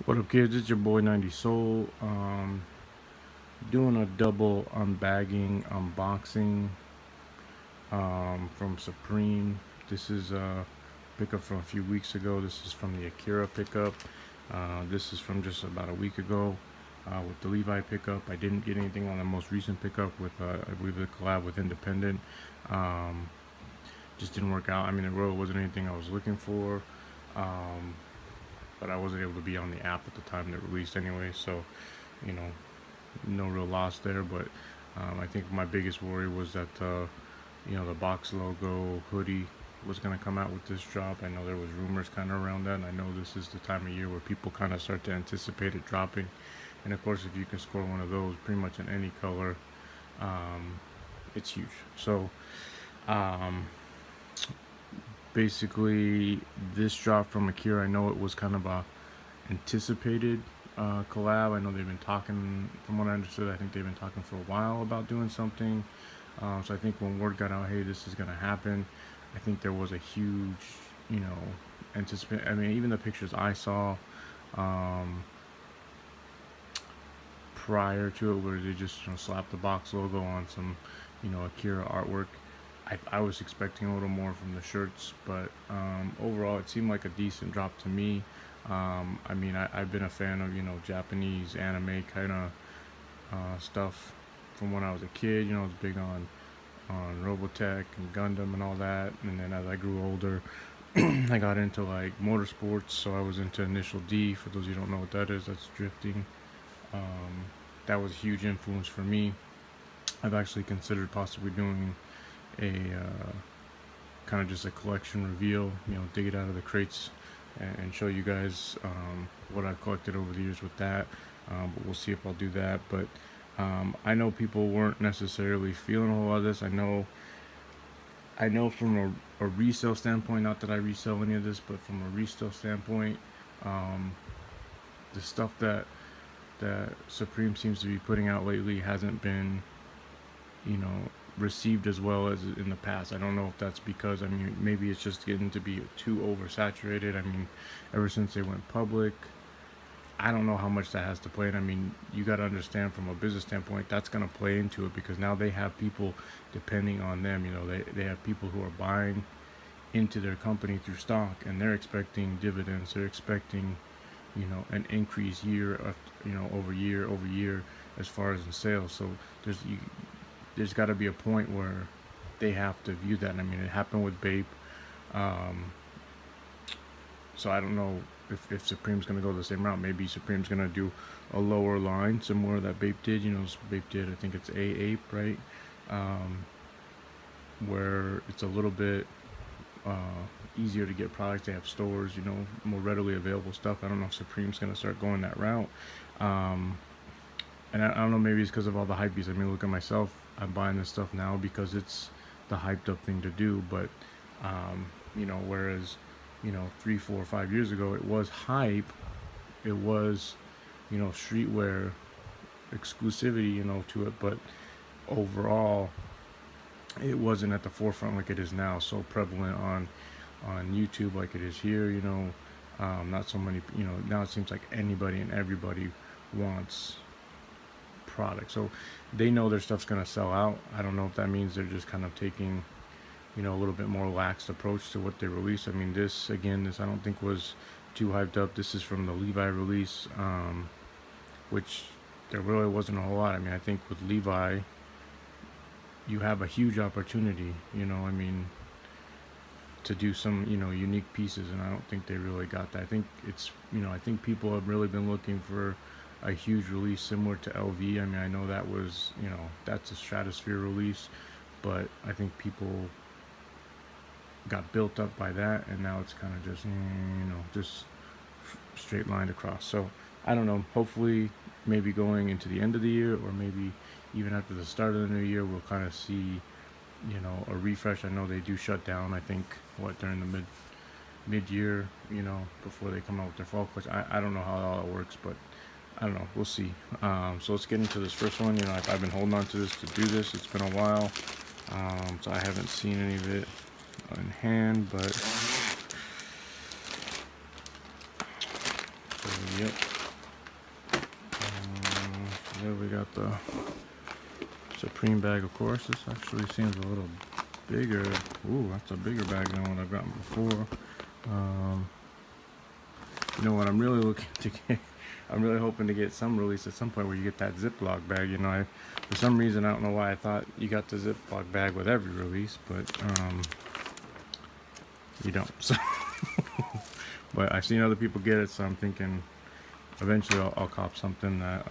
What up, kids? It's your boy 90 Soul. Doing a double unbagging unboxing from Supreme. This is a pickup from a few weeks ago. This is from the Akira pickup. This is from just about a week ago with the Levi pickup. I didn't get anything on the most recent pickup with, I believe, the collab with Independent. Just didn't work out. I mean, it really wasn't anything I was looking for. But I wasn't able to be on the app at the time that released anyway, so you know, no real loss there. But I think my biggest worry was that you know, the box logo hoodie was going to come out with this drop. I know there was rumors kind of around that, and I know this is the time of year where people kind of start to anticipate it dropping. And of course, if you can score one of those pretty much in any color, it's huge. So basically, this drop from Akira, I know it was kind of a anticipated collab. I know they've been talking, from what I understood, I think they've been talking for a while about doing something. So I think when word got out, hey, this is gonna happen, I think there was a huge, you know, anticipate. I mean, even the pictures I saw prior to it, where they just, you know, slapped the box logo on some, you know, Akira artwork. I was expecting a little more from the shirts, but overall it seemed like a decent drop to me. I mean, I've been a fan of, you know, Japanese anime kind of stuff from when I was a kid. You know, I was big on Robotech and Gundam and all that. And then as I grew older, I got into like motorsports. So I was into Initial D. For those of you who don't know what that is, that's drifting. That was a huge influence for me. I've actually considered possibly doing a kind of just a collection reveal, you know, dig it out of the crates and show you guys what I've collected over the years with that. But we'll see if I'll do that. But I know people weren't necessarily feeling a whole lot of this. I know from a resale standpoint, not that I resell any of this, but from a resale standpoint, the stuff that Supreme seems to be putting out lately hasn't been, you know, received as well as in the past. I don't know if that's because, I mean, maybe it's just getting to be too oversaturated. I mean, ever since they went public, I don't know how much that has to play in. I mean, you got to understand from a business standpoint, that's going to play into it, because now they have people depending on them. You know, they have people who are buying into their company through stock, and they're expecting dividends. They're expecting, you know, an increase year of, you know, over year as far as in sales. So there's got to be a point where they have to view that. And I mean, it happened with Bape. So I don't know if Supreme's going to go the same route. Maybe Supreme's going to do a lower line, similar that Bape did. You know, Bape did, I think it's A-Ape, right? Where it's a little bit easier to get products. They have stores, you know, more readily available stuff. I don't know if Supreme's going to start going that route. And I don't know, maybe it's because of all the hypebeast. I mean, look at myself. I'm buying this stuff now because it's the hyped up thing to do. But, you know, whereas, you know, 3, 4, 5 years ago, it was hype. It was, you know, streetwear exclusivity, you know, to it. But overall, it wasn't at the forefront like it is now. So prevalent on YouTube like it is here, you know. Not so many, you know, now it seems like anybody and everybody wants product, so they know their stuff's gonna sell out. I don't know if that means they're just kind of taking, you know, a little bit more lax approach to what they release. I mean, this I don't think was too hyped up. This is from the Levi release, which there really wasn't a whole lot. I mean, I think with Levi you have a huge opportunity, you know, I mean, to do some, you know, unique pieces, and I don't think they really got that. I think it's, you know, I think people have really been looking for a huge release similar to LV. I mean, I know that was, you know, that's a stratosphere release, but I think people got built up by that, and now it's kind of just, you know, just straight lined across. So I don't know, hopefully maybe going into the end of the year, or maybe even after the start of the new year, we'll kind of see, you know, a refresh. I know they do shut down, I think, what, during the mid-year, you know, before they come out with their fall collection. I don't know how all that works, but I don't know, we'll see. So let's get into this first one. You know, I've been holding on to this to do this. It's been a while, so I haven't seen any of it in hand, but so, yep. got the Supreme bag, of course. This actually seems a little bigger. Ooh, that's a bigger bag than what I've gotten before. You know what, I'm really looking to get, I'm really hoping to get some release at some point where you get that Ziploc bag. You know, for some reason, I don't know why I thought you got the Ziploc bag with every release, but you don't. So, but I've seen other people get it, so I'm thinking eventually I'll cop something that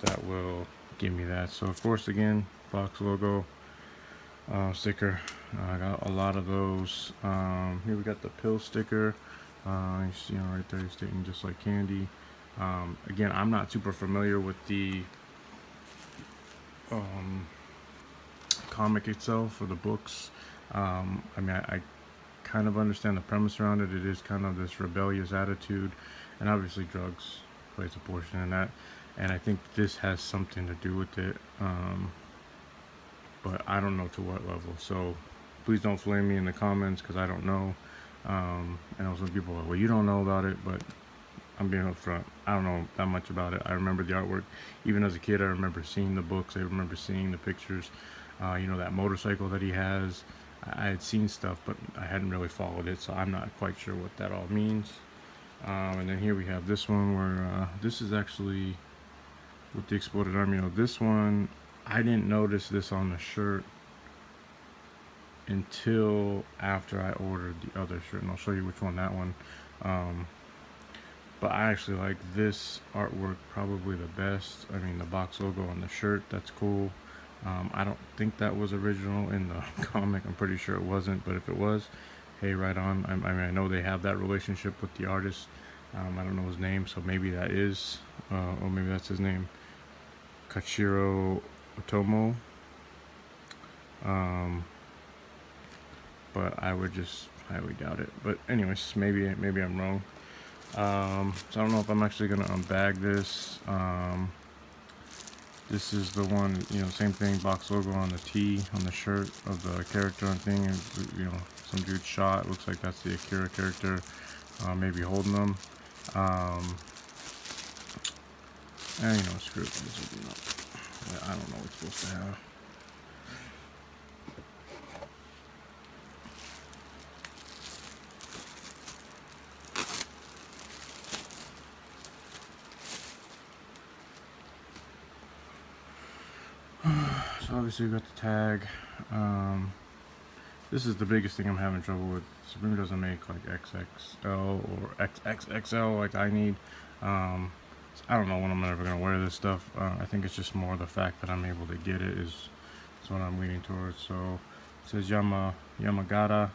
that will give me that. So of course, again, box logo sticker. I got a lot of those. Here we got the pill sticker. You see, right there, he's stating just like candy. Again, I'm not super familiar with the comic itself or the books. I mean, I kind of understand the premise around it. It is kind of this rebellious attitude, and obviously drugs plays a portion in that, and I think this has something to do with it, but I don't know to what level. So please don't flame me in the comments, because I don't know. And also people are like, well, you don't know about it, but I'm being upfront. I don't know that much about it. I remember the artwork. Even as a kid, I remember seeing the books. I remember seeing the pictures. You know, that motorcycle that he has. I had seen stuff, but I hadn't really followed it, so I'm not quite sure what that all means. And then here we have this one where this is actually with the Exploded Army. You know, this one, I didn't notice this on the shirt until after I ordered the other shirt, and I'll show you which one that one. But I actually like this artwork probably the best. I mean, the box logo on the shirt, that's cool. I don't think that was original in the comic. I'm pretty sure it wasn't, but if it was, hey, right on. I mean, I know they have that relationship with the artist. I don't know his name, so maybe that is, or maybe that's his name, Kachiro Otomo. But I would just highly doubt it. But anyways, maybe I'm wrong. So I don't know if I'm actually gonna unbag this. This is the one, you know, same thing, box logo on the tee on the shirt of the character and thing. And, you know, some dude shot. Looks like that's the Akira character, maybe holding them. And you know, screw it. I don't know what it's supposed to have. So obviously we got the tag. This is the biggest thing I'm having trouble with. Supreme doesn't make like XXL or XXXL like I need. So I don't know when I'm ever gonna wear this stuff. I think it's just more the fact that I'm able to get it is what I'm leaning towards. So it says Yamagata.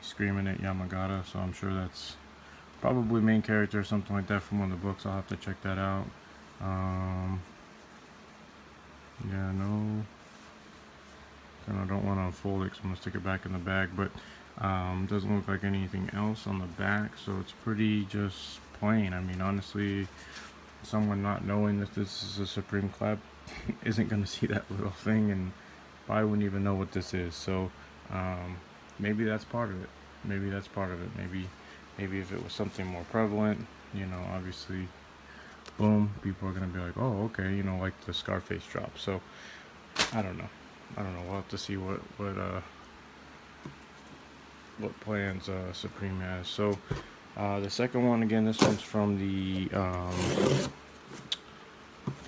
He's screaming at Yamagata, so I'm sure that's probably main character or something like that from one of the books. I'll have to check that out. Yeah, no, kind of don't want to unfold it, so I'm going to stick it back in the bag, but doesn't look like anything else on the back, so it's pretty just plain. I mean, honestly, someone not knowing that this is a Supreme collab isn't going to see that little thing and probably wouldn't even know what this is. So maybe that's part of it. Maybe that's part of it. Maybe if it was something more prevalent, you know, obviously, boom, people are gonna be like, oh, okay, you know, like the Scarface drop. So I don't know. We'll have to see what plans Supreme has. So the second one, again, this one's from the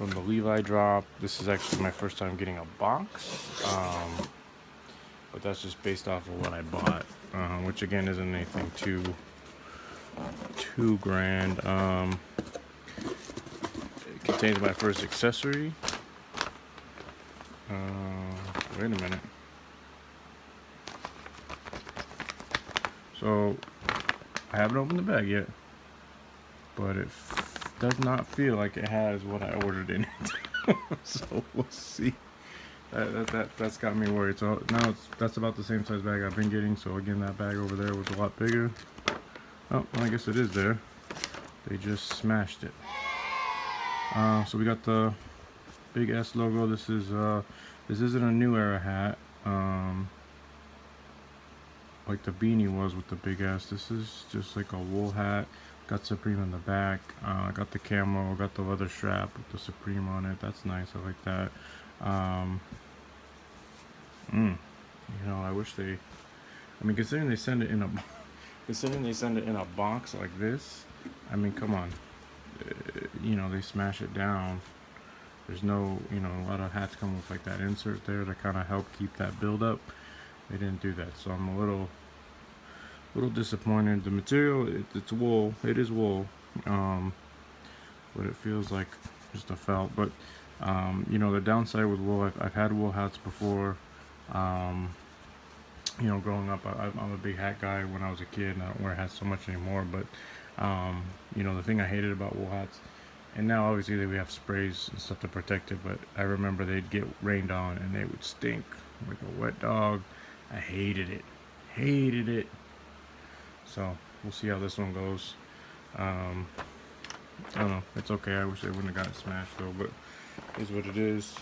Levi drop. This is actually my first time getting a box, but that's just based off of what I bought, which again isn't anything too grand. It contains my first accessory. Wait a minute. So I haven't opened the bag yet, but it does not feel like it has what I ordered in it. So we'll see. That's got me worried. So now that's about the same size bag I've been getting. So again, that bag over there was a lot bigger. Oh, well, I guess it is there. They just smashed it. So we got the big S logo. This isn't a New Era hat, like the beanie was with the big S. This is just like a wool hat. Got Supreme on the back. Got the camo. Got the leather strap with the Supreme on it. That's nice. I like that. Um, you know, I wish they. I mean, considering they send it in a, considering they send it in a box like this. I mean, come on. You know, they smash it down. There's no, you know, a lot of hats come with like that insert there to kind of help keep that build up. They didn't do that, so I'm a little disappointed. The material, it's wool. It is wool, but it feels like just a felt. But you know, the downside with wool, I've had wool hats before. You know, growing up, I'm a big hat guy. When I was a kid, and I don't wear hats so much anymore. But you know, the thing I hated about wool hats, and now obviously we have sprays and stuff to protect it, but I remember they'd get rained on and they would stink like a wet dog. I hated it. So we'll see how this one goes. I don't know. It's okay. I wish they wouldn't have gotten smashed though, but it is what it is.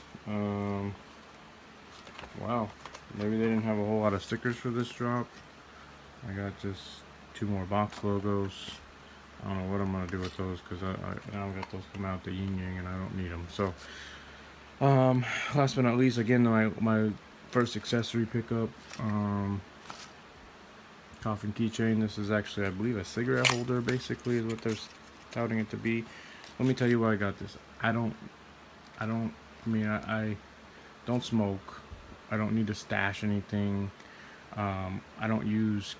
Wow. Maybe they didn't have a whole lot of stickers for this drop. I got just 2 more box logos. I don't know what I'm gonna do with those because I now got those come out the yin yang and I don't need them. So, last but not least, again, my first accessory pickup, coffin keychain. This is actually, I believe, a cigarette holder. Basically, is what they're touting it to be. Let me tell you why I got this. I don't smoke. I don't need to stash anything. I don't use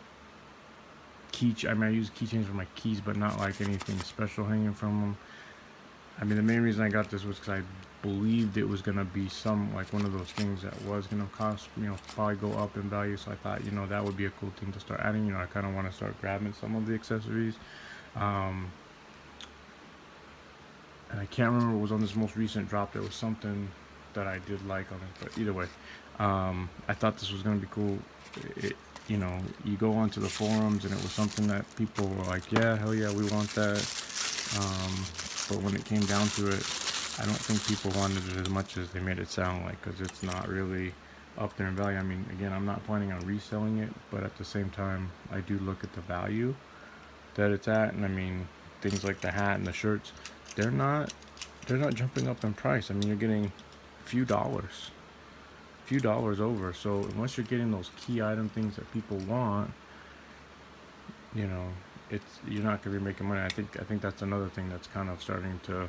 I use keychains for my keys, but not like anything special hanging from them. I mean, the main reason I got this was because I believed it was gonna be like one of those things that was gonna cost, you know, probably go up in value. So I thought, you know, that would be a cool thing to start adding. You know, I kind of want to start grabbing some of the accessories. And I can't remember what was on this most recent drop. There was something that I did like on it, but either way, I thought this was gonna be cool. You know, you go onto the forums and it was something that people were like, yeah, hell yeah, we want that. But when it came down to it, I don't think people wanted it as much as they made it sound like, because it's not really up there in value. I mean, again, I'm not planning on reselling it, but at the same time, I do look at the value that it's at. And I mean, things like the hat and the shirts, they're not jumping up in price. I mean, you're getting a few dollars over. So unless you're getting those key item things that people want, you know, you're not gonna be making money. I think that's another thing that's kind of starting to,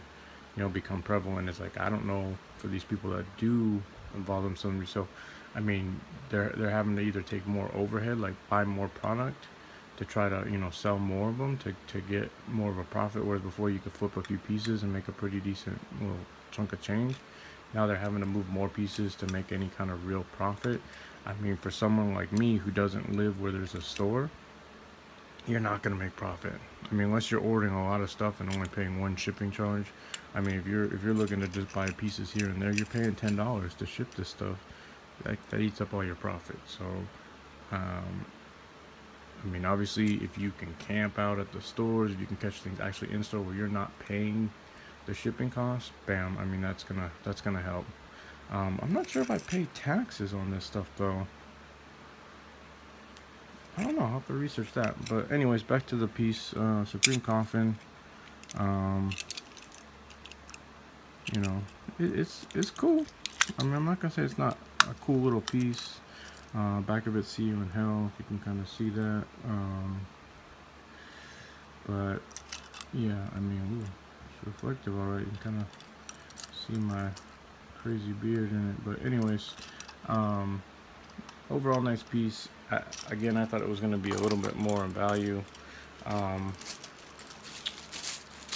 you know, become prevalent. Is like, I don't know, for these people that do involve themselves in resale, I mean, they're having to either take more overhead, like buy more product to try to, you know, sell more of them to get more of a profit, whereas before you could flip a few pieces and make a pretty decent little chunk of change. Now they're having to move more pieces to make any kind of real profit. I mean, for someone like me who doesn't live where there's a store, you're not gonna make profit. I mean, unless you're ordering a lot of stuff and only paying 1 shipping charge. I mean, if you're looking to just buy pieces here and there, you're paying $10 to ship this stuff. That eats up all your profit. So, I mean, obviously, if you can camp out at the stores, if you can catch things actually in store where you're not paying the shipping costs, bam. I mean, that's gonna help. I'm not sure if I pay taxes on this stuff though. I don't know. I'll have to research that. But anyways, back to the piece. Supreme Coffin. You know, it's cool. I mean, I'm not gonna say it's not a cool little piece. Back of it, see you in hell, if you can kind of see that. But yeah, I mean, ooh, it's reflective, all right. You can kind of see my crazy beard in it. But anyways, overall nice piece. Again, I thought it was going to be a little bit more in value.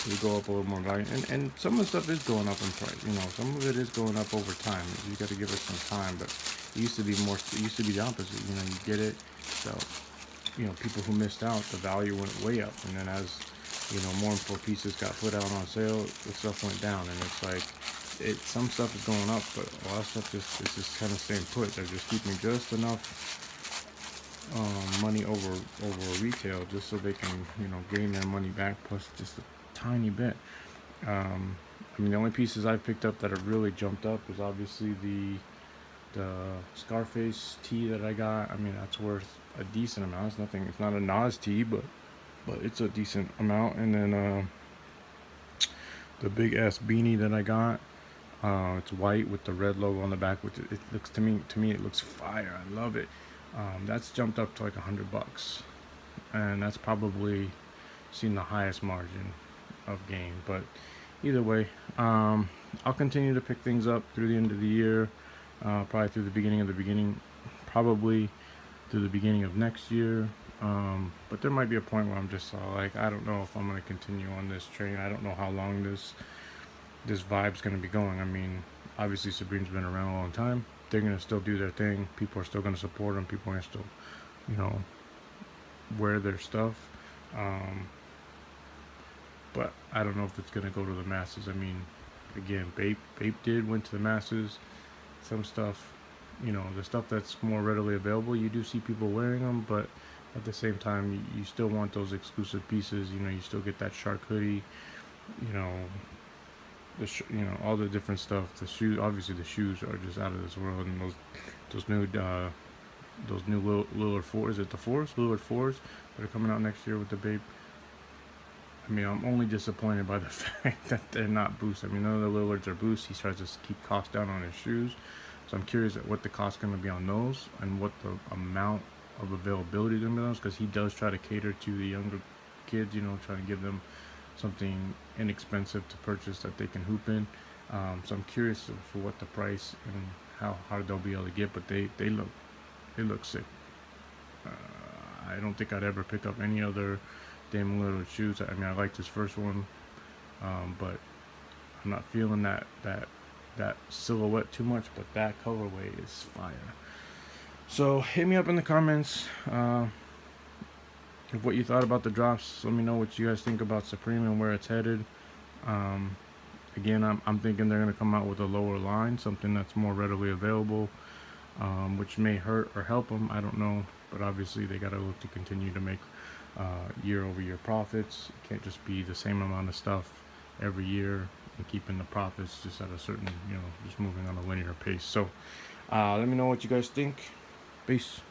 We go up a little more in value, and some of the stuff is going up in price. You know, some of it is going up over time. You got to give it some time, but it used to be the opposite. You know, you get it, so, you know, people who missed out, the value went way up, and then as, you know, more and more pieces got put out on sale, the stuff went down. And it's like, some stuff is going up, but a lot of stuff is just kind of staying put. They're just keeping just enough money over retail, just so they can, you know, gain their money back, plus just a tiny bit. I mean, the only pieces I've picked up that have really jumped up is obviously the Scarface tee that I got. I mean, that's worth a decent amount. It's nothing. It's not a Nas tee, but but it's a decent amount. And then the big ass beanie that I got, it's white with the red logo on the back, which it looks to me it looks fire. I love it. That's jumped up to like $100, and that's probably seen the highest margin of gain. But either way, I'll continue to pick things up through the end of the year, probably through the beginning, probably through the beginning of next year. But there might be a point where I'm just like, I don't know if I'm going to continue on this train. I don't know how long this vibe's going to be going. I mean, obviously Sabrine's been around a long time. They're going to still do their thing. People are still going to support them. People are going to still, you know, wear their stuff. But I don't know if it's going to go to the masses. I mean, again, Bape went to the masses. Some stuff, you know, the stuff that's more readily available, you do see people wearing them, but at the same time, you still want those exclusive pieces. You know, you still get that shark hoodie, you know, you know, all the different stuff. The shoes, obviously the shoes are just out of this world, and those new Lillard 4s, is it the 4s? Lillard 4s that are coming out next year with the Bape. I mean, I'm only disappointed by the fact that they're not Boost. I mean, none of the Lillards are Boost. He tries to keep costs down on his shoes. So I'm curious at what the cost going to be on those, and what the amount of availability is going to be on those, because he does try to cater to the younger kids, you know, trying to give them something inexpensive to purchase that they can hoop in. So I'm curious for what the price and how hard they'll be able to get, but they look sick. I don't think I'd ever pick up any other Damian Lillard shoes. I mean, I liked his first one, but I'm not feeling that silhouette too much. But that colorway is fire. So hit me up in the comments of what you thought about the drops. Let me know what you guys think about Supreme and where it's headed. Again, I'm thinking they're going to come out with a lower line, something that's more readily available, which may hurt or help them. I don't know, but obviously they got to look to continue to make year-over-year profits. It can't just be the same amount of stuff every year and keeping the profits just at a certain, you know, just moving on a linear pace. So let me know what you guys think. Peace.